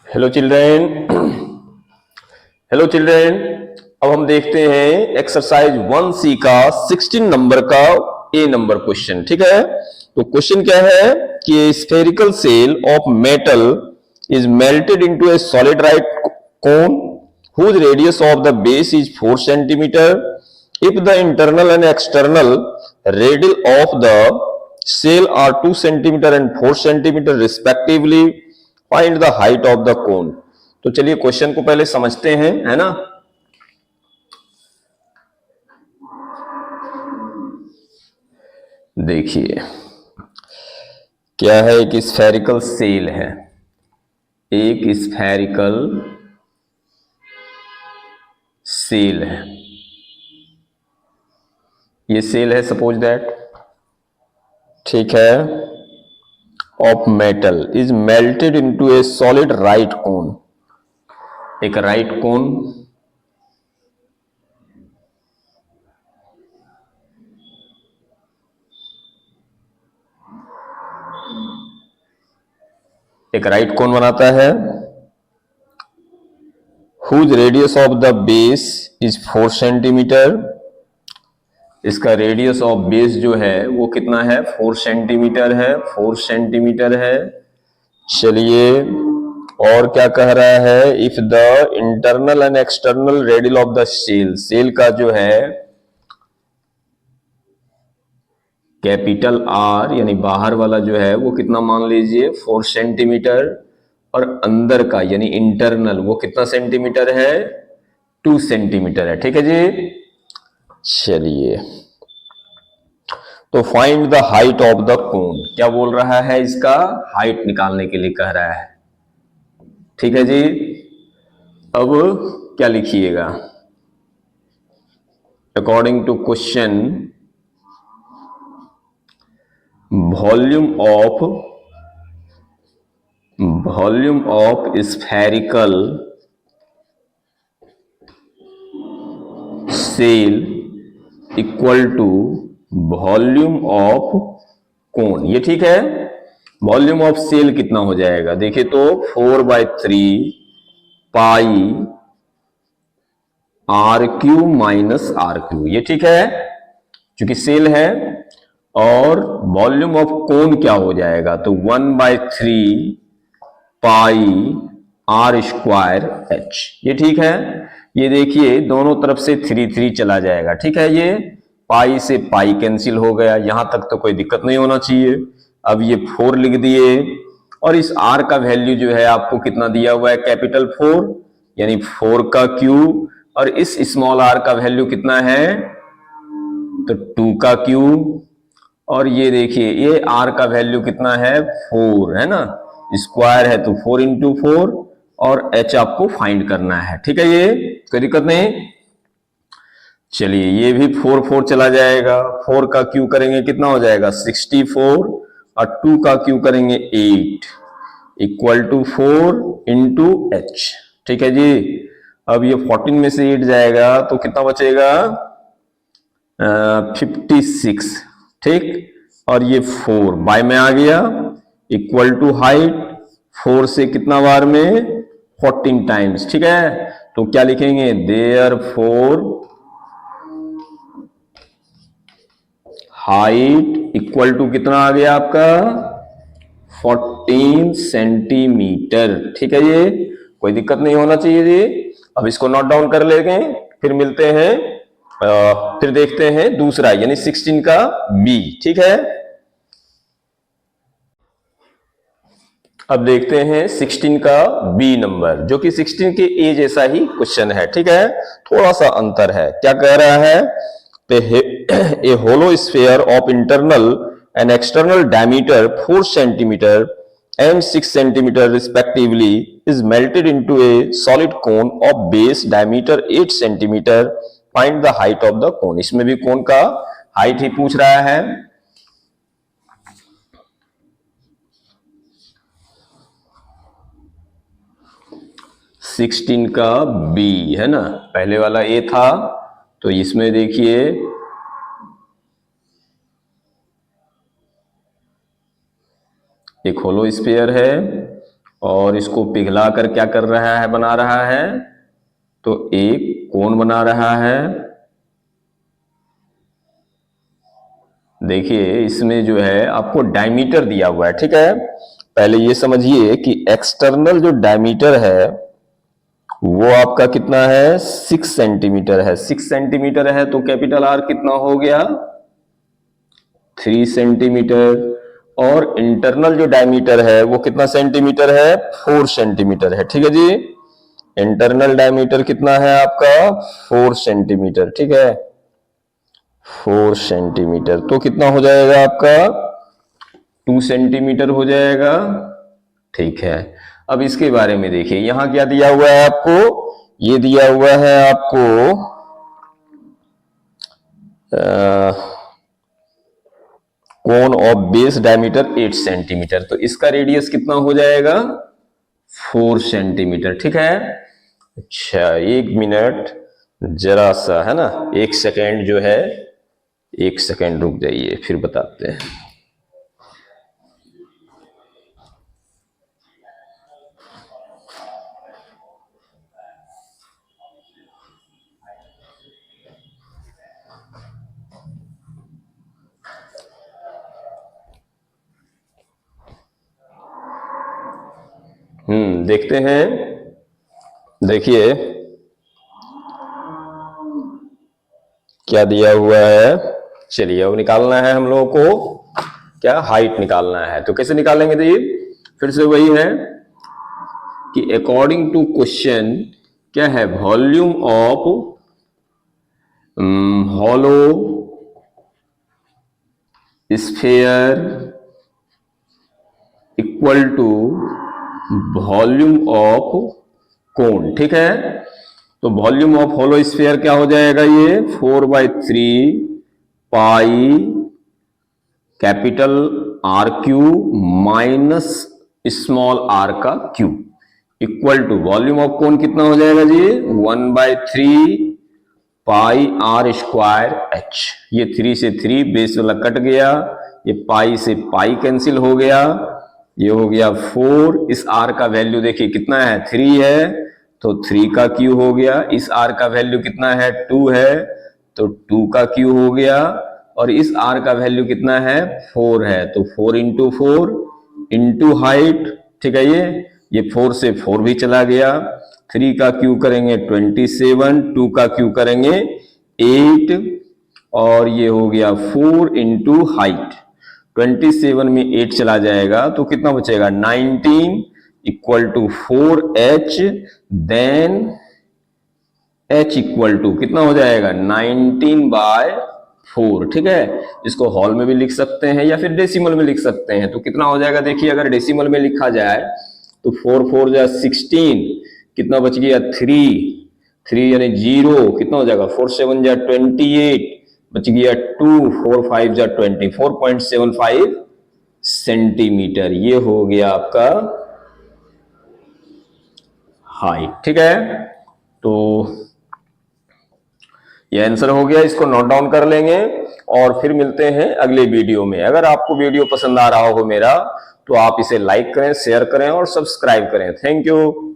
Hello children. Hello children. अब हम देखते हैं एक्सरसाइज 1C का 16 नंबर का ए नंबर क्वेश्चन। ठीक है, तो क्वेश्चन क्या है कि spherical shell of metal is melted into a solid right cone whose radius of the base is 4 centimeter. If the internal and external radius of the cell are 2 centimeter and 4 centimeter respectively, find the height of the cone. तो चलिए question को पहले समझते हैं, है ना। देखिए क्या है, एक स्फेरिकल सेल है, एक स्फेरिकल सेल है। ये सेल है सपोज दैट, ठीक है, of metal is melted into a solid right cone. एक राइट कोन बनाता है whose radius of the base is 4 centimetre. इसका रेडियस ऑफ बेस जो है वो कितना है, 4 सेंटीमीटर है, 4 सेंटीमीटर है। चलिए, और क्या कह रहा है, if the internal and external radius of the shell, shell का जो है कैपिटल आर यानी बाहर वाला जो है वो कितना मान लीजिए 4 सेंटीमीटर, और अंदर का यानी इंटरनल वो कितना सेंटीमीटर है, 2 सेंटीमीटर है। ठीक है जी। चलिए, तो find the height of the cone, क्या बोल रहा है, इसका हाइट निकालने के लिए कह रहा है। ठीक है जी। अब क्या लिखिएगा, according to question, volume of spherical shell equal to volume of cone. ये ठीक है। वॉल्यूम ऑफ सेल कितना हो जाएगा, देखिए तो 4/3 pi r cube minus r cube. ये ठीक है, क्योंकि सेल है। और वॉल्यूम ऑफ कोन क्या हो जाएगा, तो 1/3 पाई आर स्क्वायर एच। ये ठीक है। ये देखिए दोनों तरफ से 3 चला जाएगा। ठीक है, ये पाई से पाई कैंसिल हो गया, यहां तक तो कोई दिक्कत नहीं होना चाहिए। अब ये 4 लिख दिए, और इस आर का वैल्यू जो है आपको कितना दिया हुआ है, कैपिटल 4 यानी 4 का क्यूब, और इस स्मॉल आर का वैल्यू कितना है, तो 2 का क्यूब। और ये देखिए ये आर का वैल्यू कितना है, 4 है ना, स्क्वायर है तो 4 इंटू 4, और एच आपको फाइंड करना है। ठीक है, ये कोई दिक्कत नहीं। चलिए, ये भी 4 चला जाएगा, 4 का क्यू करेंगे कितना हो जाएगा 64, और 2 का क्यू करेंगे 8 इक्वल टू 4 इंटू एच। ठीक है जी। अब ये 14 में से 8 जाएगा तो कितना बचेगा, 56। ठीक, और ये 4 बाय में आ गया, इक्वल टू हाइट 4 से कितना बार में, 14 टाइम्स। ठीक है, तो क्या लिखेंगे, देयरफॉर हाइट इक्वल टू कितना आ गया आपका, 14 सेंटीमीटर। ठीक है, ये कोई दिक्कत नहीं होना चाहिए जी। अब इसको नोट डाउन कर लेंगे, फिर मिलते हैं, फिर देखते हैं दूसरा यानी 16 का बी। ठीक है, अब देखते हैं 16 का बी नंबर, जो कि 16 के ए जैसा ही क्वेश्चन है। ठीक है, थोड़ा सा अंतर है। क्या कह रहा है, a hollow sphere of internal and external diameter 4 centimetre and 6 centimeter respectively is melted into a solid cone of base diameter 8 centimeter. Find the height of the cone. इसमें भी कोन का हाइट ही पूछ रहा है। सिक्सटीन का बी है ना, पहले वाला ए था, तो इसमें देखिए एक होलो स्फीयर है और इसको पिघला कर क्या कर रहा है, बना रहा है, तो एक कोन बना रहा है। देखिए इसमें जो है आपको डायमीटर दिया हुआ है, ठीक है। पहले ये समझिए कि एक्सटर्नल जो डायमीटर है वो आपका कितना है, 6 सेंटीमीटर है। 6 सेंटीमीटर है तो कैपिटल आर कितना हो गया, 3 सेंटीमीटर। और इंटरनल जो डायमीटर है वो कितना सेंटीमीटर है, 4 सेंटीमीटर है, ठीक है जी। इंटरनल डायमीटर कितना है आपका, 4 सेंटीमीटर, ठीक है, 4 सेंटीमीटर। तो कितना हो जाएगा आपका, 2 सेंटीमीटर हो जाएगा, ठीक है। अब इसके बारे में देखिए, यहां क्या दिया हुआ है आपको, ये दिया हुआ है आपको cone of base diameter 8 centimetre, तो इसका रेडियस कितना हो जाएगा, 4 सेंटीमीटर, ठीक है। अच्छा 1 मिनट जरा सा, है ना, 1 सेकेंड जो है, 1 सेकेंड रुक जाइए फिर बताते हैं। देखते हैं। देखिए क्या दिया हुआ है, चलिए अब निकालना है हम लोगों को, क्या हाइट निकालना है। तो कैसे निकालेंगे, तो ये फिर से वही है कि अकॉर्डिंग टू क्वेश्चन क्या है, volume of hollow sphere equal to volume of cone, ठीक है। तो वॉल्यूम ऑफ होलो स्फीयर क्या हो जाएगा, ये 4/3 pi capital r cube minus small r का cube equal to volume of cone कितना हो जाएगा जी, 1/3 पाई आर स्क्वायर एच। ये 3 से 3 बेस वाला कट गया, ये पाई से पाई कैंसिल हो गया, ये हो गया 4। इस आर का वैल्यू देखिए कितना है, 3 है, तो 3 का क्यू हो गया। इस आर का वैल्यू कितना है, 2 है, तो 2 का क्यू हो गया। और इस आर का वैल्यू कितना है, 4 है, तो 4 इंटू 4 इंटू हाइट, ठीक है। ये 4 से 4 भी चला गया, 3 का क्यू करेंगे 27, 2 का क्यू करेंगे 8, और ये हो गया 4 इंटू हाइट। 27 में 8 चला जाएगा तो कितना बचेगा, 19 equal to 4h। Then h equal to कितना हो जाएगा, 19/4, ठीक है। इसको हॉल में भी लिख सकते हैं या फिर डेसिमल में लिख सकते हैं। तो कितना हो जाएगा, देखिए अगर डेसिमल में लिखा जाए तो 4 4 जा 16, कितना बच गया, 3 यानी 0, कितना हो जाएगा, 4 7 जा 28, बच गया 2, 4 5 जा 20, 4.75 सेंटीमीटर। ये हो गया आपका हाइट, ठीक है। तो ये आंसर हो गया, इसको नोट डाउन कर लेंगे और फिर मिलते हैं अगले वीडियो में। अगर आपको वीडियो पसंद आ रहा हो मेरा, तो आप इसे लाइक करें, शेयर करें और सब्सक्राइब करें। Thank you.